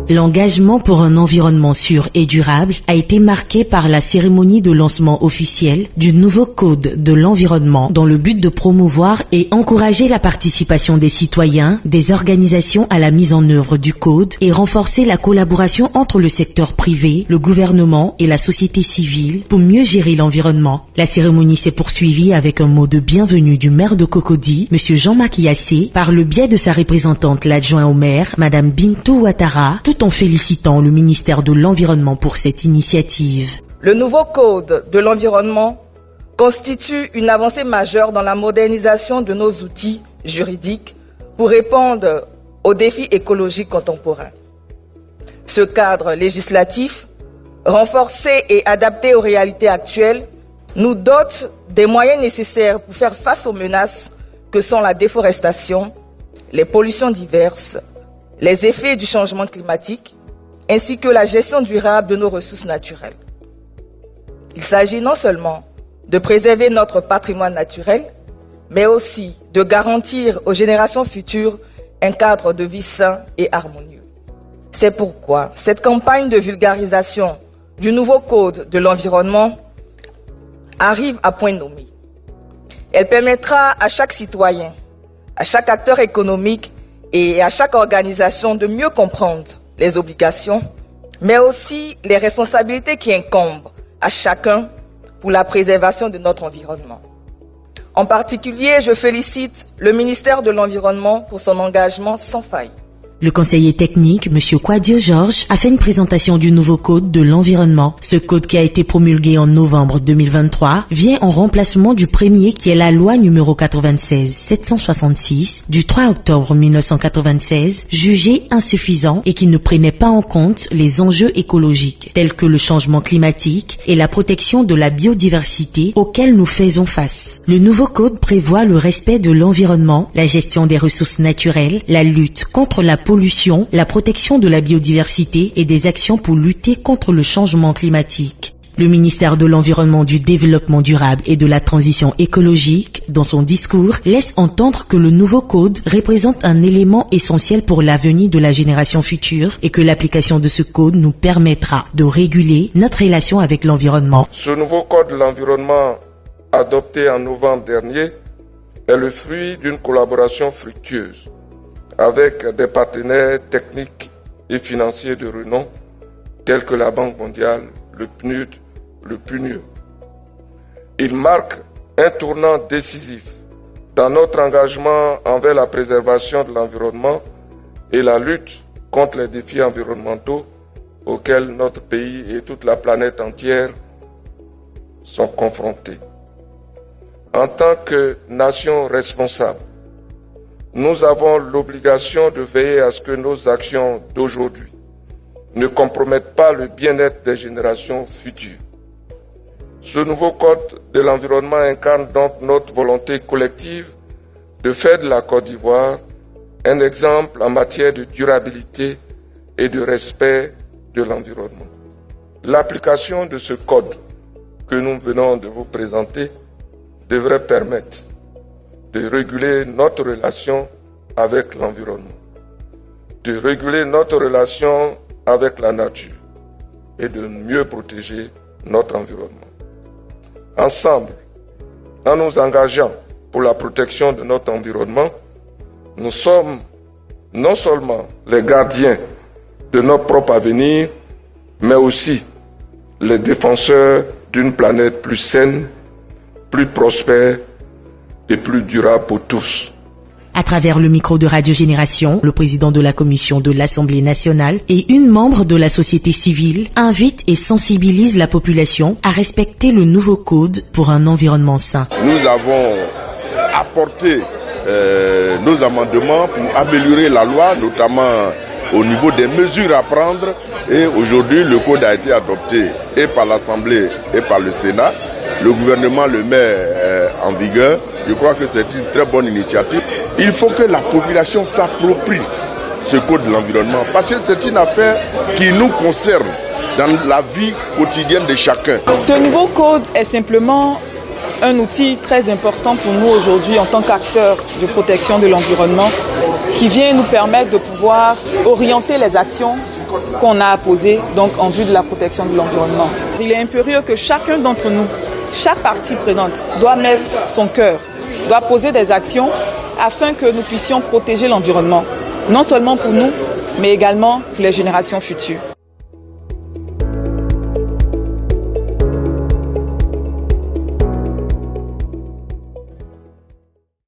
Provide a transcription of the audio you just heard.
L'engagement pour un environnement sûr et durable a été marqué par la cérémonie de lancement officiel du nouveau Code de l'environnement dans le but de promouvoir et encourager la participation des citoyens, des organisations à la mise en œuvre du Code et renforcer la collaboration entre le secteur privé, le gouvernement et la société civile pour mieux gérer l'environnement. La cérémonie s'est poursuivie avec un mot de bienvenue du maire de Cocody, M. Jean-Marc Yassé, par le biais de sa représentante l'adjoint au maire, Mme Bintou Ouattara, tout en félicitant le ministère de l'Environnement pour cette initiative. Le nouveau Code de l'environnement constitue une avancée majeure dans la modernisation de nos outils juridiques pour répondre aux défis écologiques contemporains. Ce cadre législatif, renforcé et adapté aux réalités actuelles, nous dote des moyens nécessaires pour faire face aux menaces que sont la déforestation, les pollutions diverses, les effets du changement climatique, ainsi que la gestion durable de nos ressources naturelles. Il s'agit non seulement de préserver notre patrimoine naturel, mais aussi de garantir aux générations futures un cadre de vie sain et harmonieux. C'est pourquoi cette campagne de vulgarisation du nouveau Code de l'environnement arrive à point nommé. Elle permettra à chaque citoyen, à chaque acteur économique et à chaque organisation de mieux comprendre les obligations, mais aussi les responsabilités qui incombent à chacun pour la préservation de notre environnement. En particulier, je félicite le ministère de l'Environnement pour son engagement sans faille. Le conseiller technique, M. Kwadio Georges, a fait une présentation du nouveau Code de l'environnement. Ce code qui a été promulgué en novembre 2023 vient en remplacement du premier qui est la loi numéro 96-766 du 3 octobre 1996, jugé insuffisant et qui ne prenait pas en compte les enjeux écologiques tels que le changement climatique et la protection de la biodiversité auxquels nous faisons face. Le nouveau code prévoit le respect de l'environnement, la gestion des ressources naturelles, la lutte contre la pollution, la protection de la biodiversité et des actions pour lutter contre le changement climatique. Le ministère de l'Environnement, du Développement durable et de la Transition écologique, dans son discours, laisse entendre que le nouveau code représente un élément essentiel pour l'avenir de la génération future et que l'application de ce code nous permettra de réguler notre relation avec l'environnement. Ce nouveau code de l'environnement, adopté en novembre dernier, est le fruit d'une collaboration fructueuse avec des partenaires techniques et financiers de renom tels que la Banque mondiale, le PNUD, le PNUE. Il marque un tournant décisif dans notre engagement envers la préservation de l'environnement et la lutte contre les défis environnementaux auxquels notre pays et toute la planète entière sont confrontés. En tant que nation responsable, nous avons l'obligation de veiller à ce que nos actions d'aujourd'hui ne compromettent pas le bien-être des générations futures. Ce nouveau code de l'environnement incarne donc notre volonté collective de faire de la Côte d'Ivoire un exemple en matière de durabilité et de respect de l'environnement. L'application de ce code que nous venons de vous présenter devrait permettre de réguler notre relation avec l'environnement, de réguler notre relation avec la nature et de mieux protéger notre environnement. Ensemble, en nous engageant pour la protection de notre environnement, nous sommes non seulement les gardiens de notre propre avenir, mais aussi les défenseurs d'une planète plus saine, plus prospère et plus durable pour tous. À travers le micro de Radio Génération, le président de la commission de l'Assemblée nationale et une membre de la société civile invitent et sensibilisent la population à respecter le nouveau code pour un environnement sain. Nous avons apporté nos amendements pour améliorer la loi, notamment au niveau des mesures à prendre. Et aujourd'hui, le code a été adopté et par l'Assemblée et par le Sénat. Le gouvernement le met en vigueur. Je crois que c'est une très bonne initiative. Il faut que la population s'approprie ce code de l'environnement parce que c'est une affaire qui nous concerne dans la vie quotidienne de chacun. Ce nouveau code est simplement un outil très important pour nous aujourd'hui en tant qu'acteurs de protection de l'environnement qui vient nous permettre de pouvoir orienter les actions qu'on a à poser donc, en vue de la protection de l'environnement. Il est impérieux que chacun d'entre nous, chaque partie prenante, doit mettre son cœur, doit poser des actions afin que nous puissions protéger l'environnement, non seulement pour nous, mais également pour les générations futures.